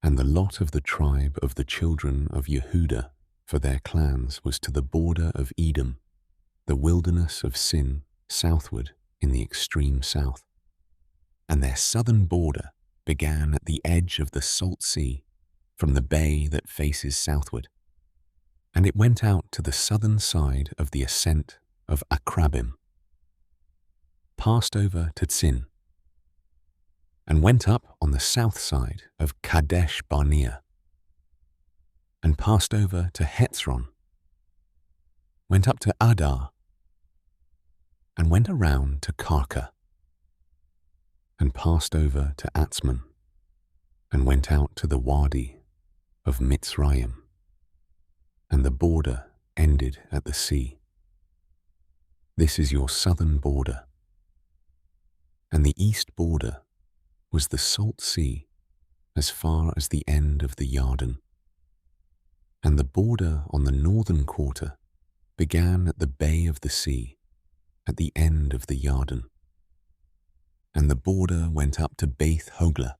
And the lot of the tribe of the children of Yehuda for their clans was to the border of Edom, the wilderness of Sin, southward in the extreme south. And their southern border began at the edge of the Salt Sea, from the bay that faces southward. And it went out to the southern side of the ascent of Akrabim, passed over to Tzin, and went up on the south side of Kadesh Barnea, and passed over to Hetzron, went up to Adar, and went around to Karka, and passed over to Atzmon, and went out to the Wadi of Mitzrayim, and the border ended at the sea. This is your southern border. And the east border was the Salt Sea as far as the end of the Yarden. And the border on the northern quarter began at the bay of the sea, at the end of the Yarden. And the border went up to Beth Hogla,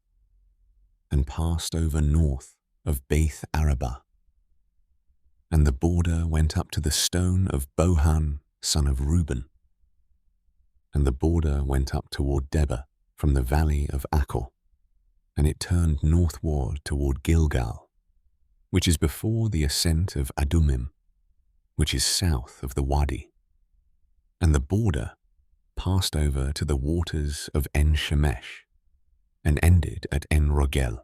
and passed over north of Beth Arabah. And the border went up to the stone of Bohan, son of Reuben. And the border went up toward Debir from the valley of Achor, and it turned northward toward Gilgal, which is before the ascent of Adumim, which is south of the Wadi. And the border passed over to the waters of En-Shemesh, and ended at En-Rogel.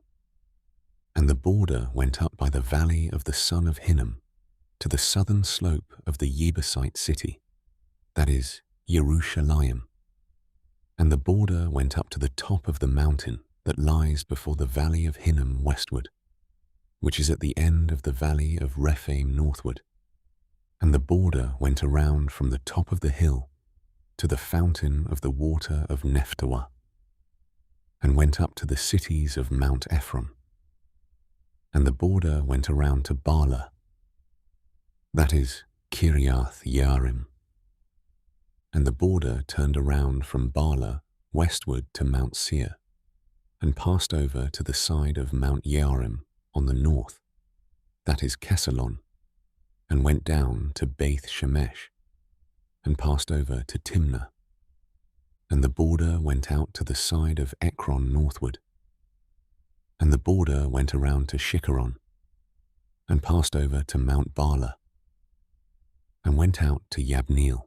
And the border went up by the valley of the son of Hinnom to the southern slope of the Jebusite city, that is, Jerusalem. And the border went up to the top of the mountain that lies before the valley of Hinnom westward, which is at the end of the valley of Rephaim northward. And the border went around from the top of the hill to the fountain of the water of Nephtoah, and went up to the cities of Mount Ephron. And the border went around to Baalah, that is, Kiriath Yearim. And the border turned around from Baalah westward to Mount Seir, and passed over to the side of Mount Yearim on the north, that is Kesalon, and went down to Beth Shemesh, and passed over to Timnah. And the border went out to the side of Ekron northward. And the border went around to Shikkeron, and passed over to Mount Baalah, and went out to Yabneel.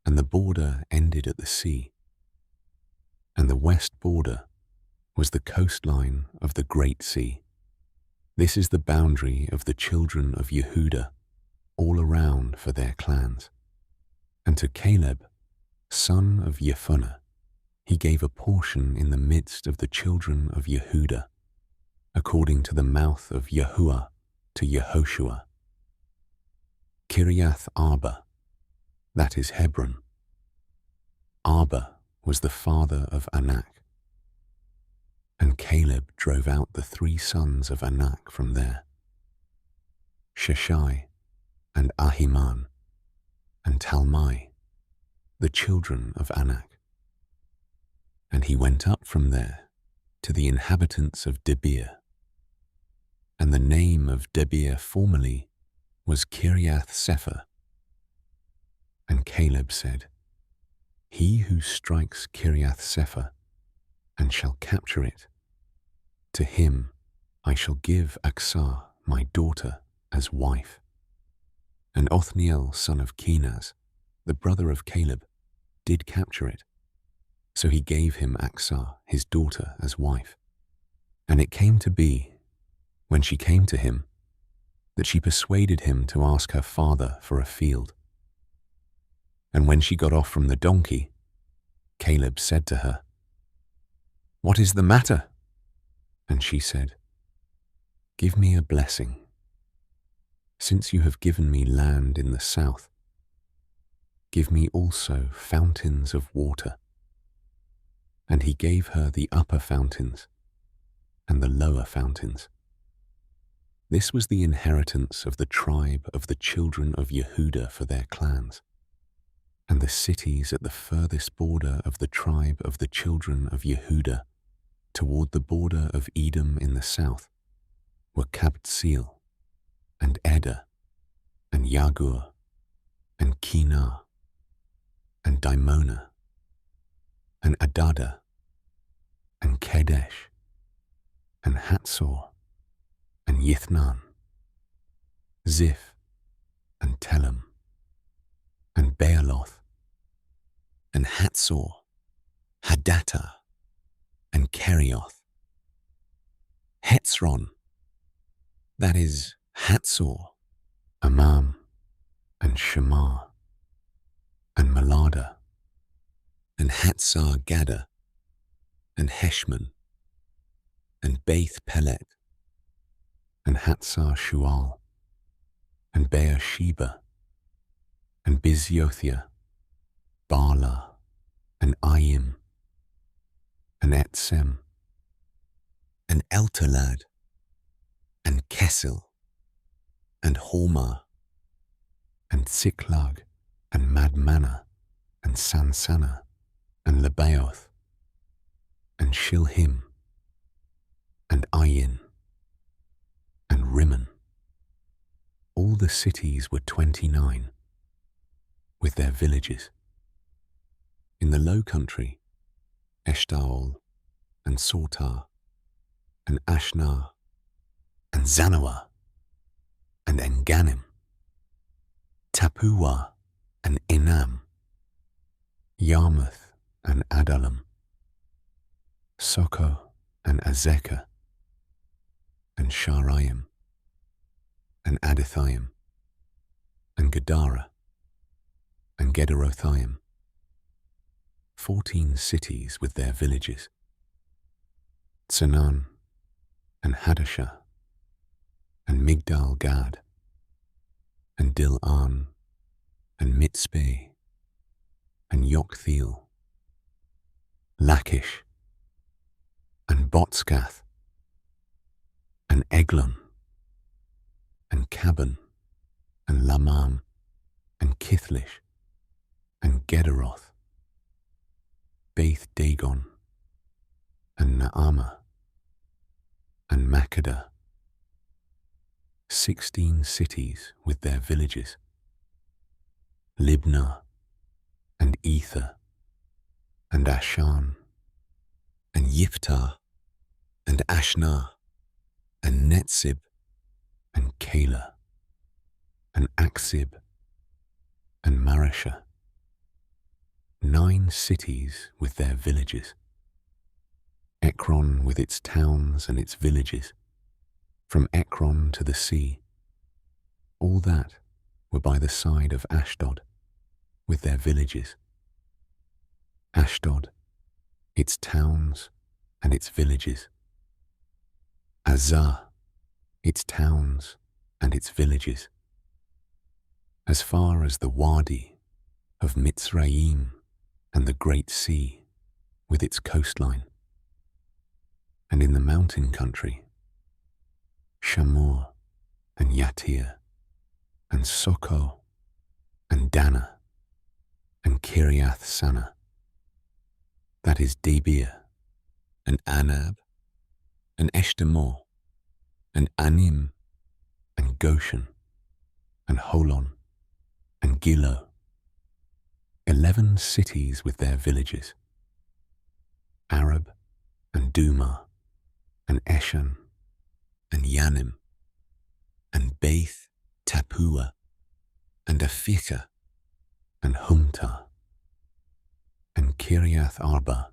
And the border ended at the sea. And the west border was the coastline of the Great Sea. This is the boundary of the children of Yehuda, all around for their clans. And to Caleb, son of Jephunneh, he gave a portion in the midst of the children of Yehuda, according to the mouth of Yahuwah to Yehoshua. Kiriath Arba, that is Hebron. Arba was the father of Anak. And Caleb drove out the 3 sons of Anak from there, Sheshai, and Ahiman, and Talmai, the children of Anak. And he went up from there to the inhabitants of Debir. And the name of Debir formerly was Kiriath Sepher. And Caleb said, He who strikes Kiriath Sepher and shall capture it, to him I shall give Aksah my daughter as wife. And Othniel son of Kenaz, the brother of Caleb, did capture it. So he gave him Aksah his daughter as wife. And it came to be, when she came to him, that she persuaded him to ask her father for a field. And when she got off from the donkey, Caleb said to her, What is the matter? And she said, Give me a blessing. Since you have given me land in the south, give me also fountains of water. And he gave her the upper fountains and the lower fountains. This was the inheritance of the tribe of the children of Yehuda for their clans, and the cities at the furthest border of the tribe of the children of Yehuda, toward the border of Edom in the south were Kabtsil, and Eder, and Yagur, and Kinah, and Dimona, and Adada, and Kedesh, and Hatzor, and Yithnan, Ziph, and Telem, and Baaloth, and Hatzor, Hadattah, and Kerioth, Hetzron, that is Hatzor, Amam, and Shamar, and Malada, and Hatzar Gadda, and Heshman, and Beth Pelet, and Hatzar Shual, and Beersheba, and Biziothia, Bala, and Ayim, and Etsem, and Eltolad, and Kessel, and Hormah, and Ziklag, and Madmannah, and Sansannah, and Lebaoth, and Shilhim, and Ayin, and Rimmon. All the cities were 29, with their villages. In the low country, Eshtaol, and Sortar, and Ashnar, and Zanoah, and Enganim, Tappuah, and Enam, Yarmouth, and Adullam, Soko, and Azekah, and Sharaim, and Adithaim, and Gadara, and Gederothaim, 14 cities with their villages. Tsanan, and Hadashah, and Migdal Gad, and Dilan, and Mitzpeh, and Yoktheel, Lachish, and Botskath, and Eglon, and Caban, and Lamam, and Kithlish, and Gederoth, Beth Dagon, and Naamah, and Makkedah, 16 cities with their villages. Libnah, and Ether, and Ashan, and Yiftah, and Ashna, and Netzib, and Kala, and Aksib, and Marashah, 9 cities with their villages. Ekron with its towns and its villages, from Ekron to the sea, all that were by the side of Ashdod, with their villages. Ashdod, its towns and its villages. Azah, its towns and its villages. As far as the Wadi of Mitzrayim and the Great Sea with its coastline. And in the mountain country, Shamor, and Yatir, and Soko, and Dana, and Kiriath Sana, that is Debir, and Anab, and Eshtemoh, and Anim, and Goshen, and Holon, and Gilo, 11 cities with their villages. Arab, and Duma, and Eshan, and Yanim, and Beth Tappuah, and Aphikah, and Humta, and Kiriath Arba,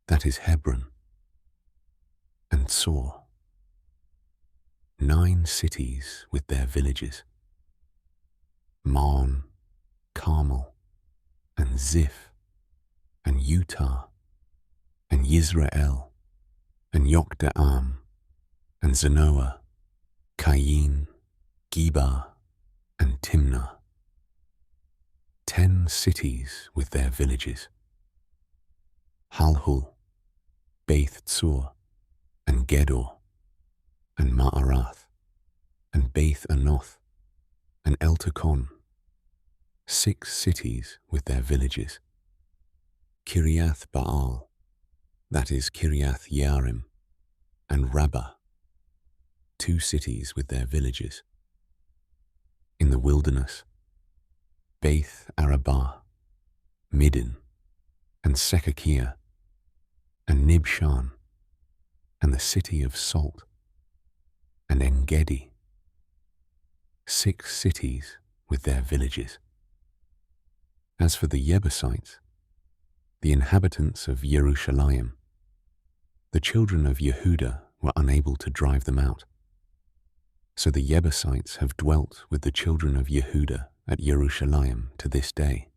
that is Hebron, and Sor, 9 cities with their villages. Maon, Carmel, and Ziph, and Utah, and Yisrael, and Yokdeam, and Zanoah, Kayin, Geba, and Timnah, 10 cities with their villages. Halhul, Beth Tzur, and Gedor, and Ma'arath, and Beth Anoth, and Eltekon, 6 cities with their villages. Kiriath Baal, that is Kiriath Yearim and Rabbah, 2 cities with their villages. In the wilderness, Beth Arabah, Middin, and Sekakia, and Nibshan, and the city of Salt, and Engedi, 6 cities with their villages. As for the Jebusites, the inhabitants of Jerusalem, the children of Yehuda were unable to drive them out. So the Jebusites have dwelt with the children of Yehuda at Jerusalem to this day.